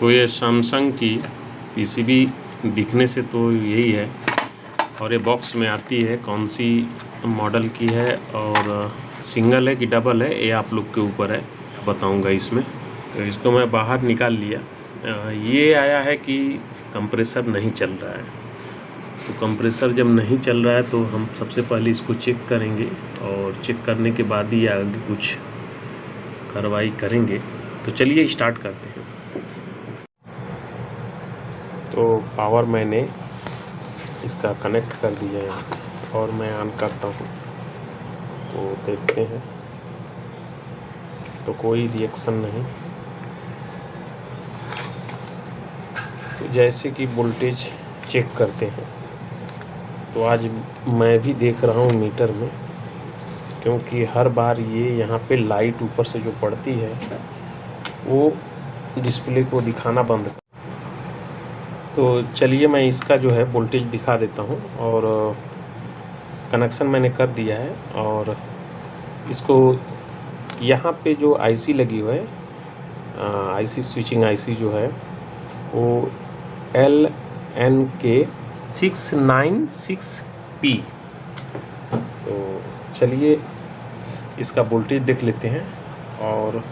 तो ये सैमसंग की पीसीबी दिखने से तो यही है, और ये बॉक्स में आती है कौन सी मॉडल की है और सिंगल है कि डबल है, ये आप लोग के ऊपर है, बताऊंगा इसमें। तो इसको मैं बाहर निकाल लिया। ये आया है कि कंप्रेसर नहीं चल रहा है। तो कंप्रेसर जब नहीं चल रहा है तो हम सबसे पहले इसको चेक करेंगे, और चेक करने के बाद ही आगे कुछ कार्रवाई करेंगे। तो चलिए स्टार्ट करते हैं। तो पावर मैंने इसका कनेक्ट कर दिया है और मैं ऑन करता हूँ, तो देखते हैं। तो कोई रिएक्शन नहीं। तो जैसे कि वोल्टेज चेक करते हैं, तो आज मैं भी देख रहा हूँ मीटर में, क्योंकि हर बार ये यहाँ पे लाइट ऊपर से जो पड़ती है वो डिस्प्ले को दिखाना बंद कर। तो चलिए मैं इसका जो है वोल्टेज दिखा देता हूँ, और कनेक्शन मैंने कर दिया है। और इसको यहाँ पे जो आईसी लगी हुई है, आईसी स्विचिंग आईसी जो है वो LNK696P। तो चलिए इसका वोल्टेज देख लेते हैं। और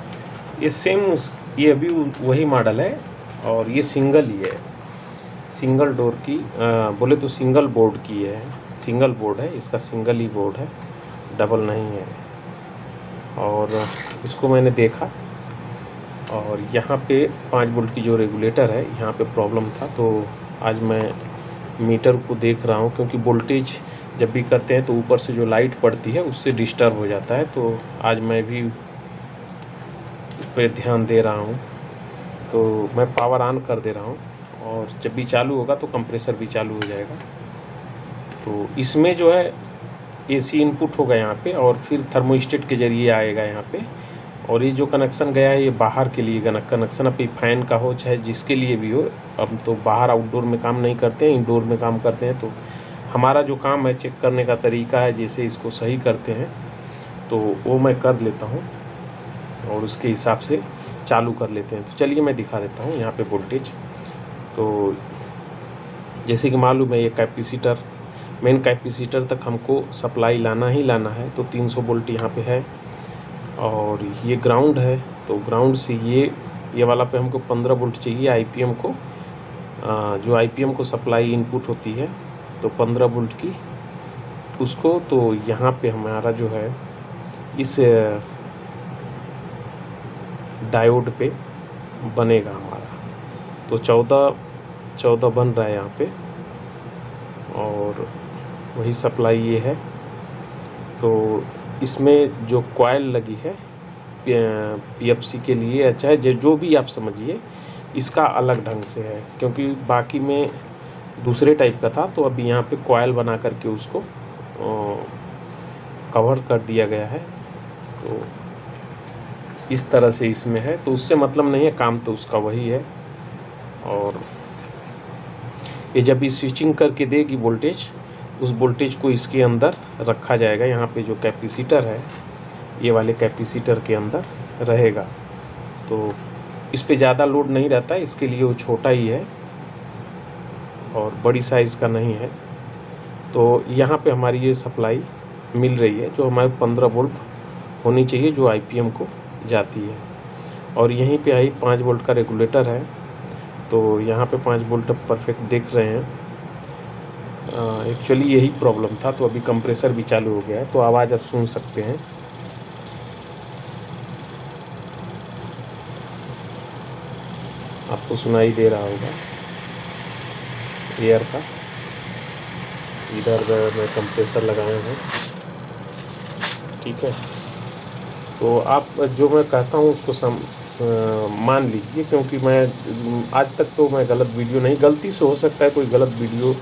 ये सेम ये अभी वही मॉडल है, और ये सिंगल ही है, सिंगल डोर की बोले तो सिंगल बोर्ड की है, सिंगल बोर्ड है इसका, सिंगल ही बोर्ड है, डबल नहीं है। और इसको मैंने देखा, और यहाँ पे 5 वोल्ट की जो रेगुलेटर है यहाँ पे प्रॉब्लम था। तो आज मैं मीटर को देख रहा हूँ, क्योंकि वोल्टेज जब भी करते हैं तो ऊपर से जो लाइट पड़ती है उससे डिस्टर्ब हो जाता है। तो आज मैं भी इस पर ध्यान दे रहा हूँ। तो मैं पावर ऑन कर दे रहा हूँ, और जब भी चालू होगा तो कंप्रेसर भी चालू हो जाएगा। तो इसमें जो है एसी इनपुट होगा यहाँ पे, और फिर थर्मोस्टेट के ज़रिए आएगा यहाँ पे। और ये जो कनेक्शन गया है ये बाहर के लिए कनेक्शन, अब फैन का हो चाहे जिसके लिए भी हो। अब तो बाहर आउटडोर में काम नहीं करते हैं, इंडोर में काम करते हैं। तो हमारा जो काम है चेक करने का तरीका है, जैसे इसको सही करते हैं तो वो मैं कर लेता हूँ, और उसके हिसाब से चालू कर लेते हैं। तो चलिए मैं दिखा देता हूँ यहाँ पे वोल्टेज। तो जैसे कि मालूम है ये कैपेसिटर, मेन कैपेसिटर तक हमको सप्लाई लाना ही लाना है। तो 300 वोल्ट यहाँ पे है, और ये ग्राउंड है। तो ग्राउंड से ये वाला पे हमको 15 वोल्ट चाहिए आईपीएम को, जो आईपीएम को सप्लाई इनपुट होती है, तो 15 वोल्ट की उसको। तो यहाँ पे हमारा जो है इस डायोड पे बनेगा हमारा। तो 14 बन रहा है यहाँ पे, और वही सप्लाई ये है। तो इसमें जो कॉइल लगी है पीएफसी के लिए, चाहे जो भी आप समझिए, इसका अलग ढंग से है, क्योंकि बाकी में दूसरे टाइप का था। तो अभी यहाँ पे कॉइल बना करके उसको कवर कर दिया गया है। तो इस तरह से इसमें है। तो उससे मतलब नहीं है, काम तो उसका वही है। और ये जब भी स्विचिंग करके देगी वोल्टेज, उस वोल्टेज को इसके अंदर रखा जाएगा। यहाँ पे जो कैपेसिटर है ये वाले कैपेसिटर के अंदर रहेगा। तो इस पे ज़्यादा लोड नहीं रहता है, इसके लिए वो छोटा ही है और बड़ी साइज़ का नहीं है। तो यहाँ पे हमारी ये सप्लाई मिल रही है, जो हमारे 15 वोल्ट होनी चाहिए, जो आईपीएम को जाती है। और यहीं पे आई 5 वोल्ट का रेगुलेटर है। तो यहाँ पे 5 वोल्ट परफेक्ट देख रहे हैं। एक्चुअली यही प्रॉब्लम था। तो अभी कंप्रेसर भी चालू हो गया है, तो आवाज़ आप सुन सकते हैं। आपको सुनाई दे रहा होगा एयर का। इधर मैं कंप्रेसर लगाया हूँ, ठीक है। तो आप जो मैं कहता हूँ उसको मान लीजिए, क्योंकि मैं आज तक तो मैं गलत वीडियो नहीं, गलती से हो सकता है कोई गलत वीडियो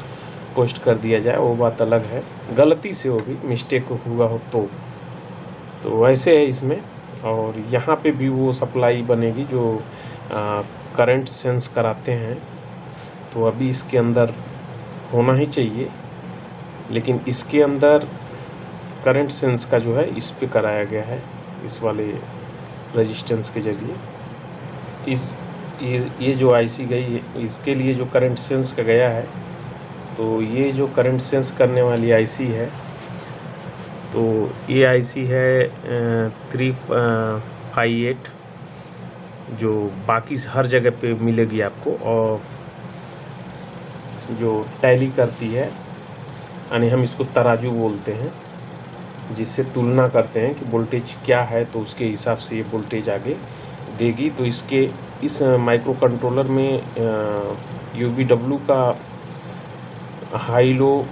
पोस्ट कर दिया जाए, वो बात अलग है। गलती से हो भी मिस्टेक हुआ हो तो वैसे है इसमें। और यहाँ पे भी वो सप्लाई बनेगी जो करंट सेंस कराते हैं। तो अभी इसके अंदर होना ही चाहिए, लेकिन इसके अंदर करंट सेंस का जो है इस पे कराया गया है, इस वाले रेजिस्टेंस के ज़रिए। ये जो आईसी गई है, इसके लिए जो करंट सेंस का गया है, तो ये जो करंट सेंस करने वाली आईसी है, तो ये आईसी है 358, जो बाकी हर जगह पे मिलेगी आपको, और जो टैली करती है, यानी हम इसको तराजू बोलते हैं, जिससे तुलना करते हैं कि वोल्टेज क्या है, तो उसके हिसाब से ये वोल्टेज आगे देगी। तो इस माइक्रो कंट्रोलर में UVW का हाई लो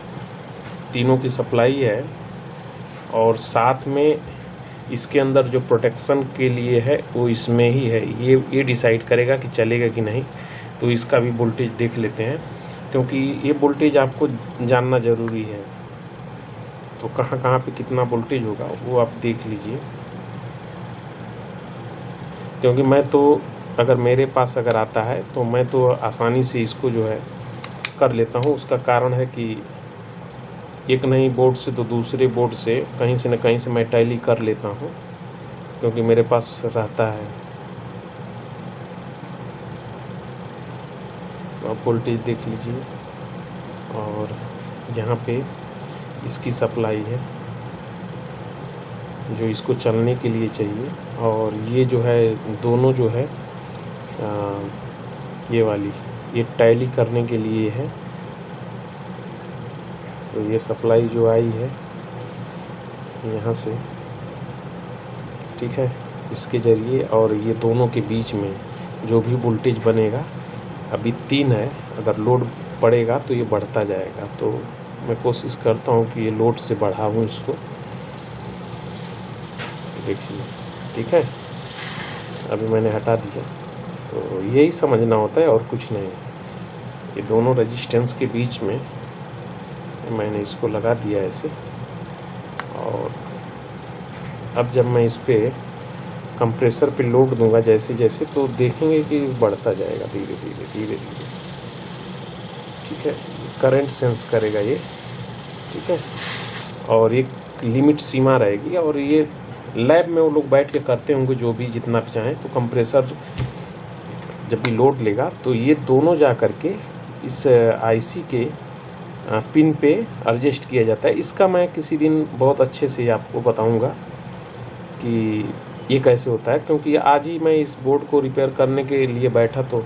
तीनों की सप्लाई है, और साथ में इसके अंदर जो प्रोटेक्शन के लिए है वो इसमें ही है। ये डिसाइड करेगा कि चलेगा कि नहीं। तो इसका भी वोल्टेज देख लेते हैं, क्योंकि ये वोल्टेज आपको जानना ज़रूरी है। तो कहाँ कहाँ पे कितना वोल्टेज होगा वो आप देख लीजिए, क्योंकि मैं तो अगर मेरे पास अगर आता है तो मैं तो आसानी से इसको जो है कर लेता हूँ। उसका कारण है कि एक नई बोर्ड से तो दूसरे बोर्ड से कहीं से न कहीं से मैं टैली कर लेता हूँ, क्योंकि मेरे पास रहता है। तो आप वोल्टेज देख लीजिए, और यहाँ पे इसकी सप्लाई है जो इसको चलने के लिए चाहिए, और ये जो है दोनों जो है ये वाली ये टैली करने के लिए है। तो ये सप्लाई जो आई है यहाँ से, ठीक है, इसके ज़रिए, और ये दोनों के बीच में जो भी वोल्टेज बनेगा, अभी 3 है, अगर लोड पड़ेगा तो ये बढ़ता जाएगा। तो मैं कोशिश करता हूँ कि ये लोड से बढ़ाऊँ इसको, देखिए, ठीक है। अभी मैंने हटा दिया। तो यही समझना होता है और कुछ नहीं। ये दोनों रेजिस्टेंस के बीच में मैंने इसको लगा दिया ऐसे, और अब जब मैं इस पर कंप्रेसर पे लोड दूंगा जैसे जैसे, तो देखेंगे कि बढ़ता जाएगा धीरे धीरे धीरे धीरे, ठीक है। करंट सेंस करेगा ये, ठीक है, और एक लिमिट सीमा रहेगी। और ये लैब में वो लोग बैठ के करते होंगे जो भी जितना भी चाहें। तो कंप्रेसर जब भी लोड लेगा तो ये दोनों जा कर के इस आईसी के पिन पे एडजस्ट किया जाता है। इसका मैं किसी दिन बहुत अच्छे से आपको बताऊंगा कि ये कैसे होता है, क्योंकि आज ही मैं इस बोर्ड को रिपेयर करने के लिए बैठा तो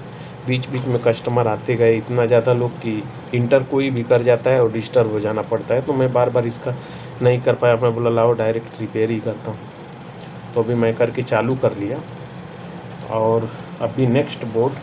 बीच बीच में कस्टमर आते गए, इतना ज़्यादा लोग कि इंटर कोई भी कर जाता है और डिस्टर्ब हो जाना पड़ता है। तो मैं बार बार इसका नहीं कर पाया। मैं बोला लाओ डायरेक्ट रिपेयर ही करता हूँ। तो अभी मैं करके चालू कर लिया, और अभी नेक्स्ट बोर्ड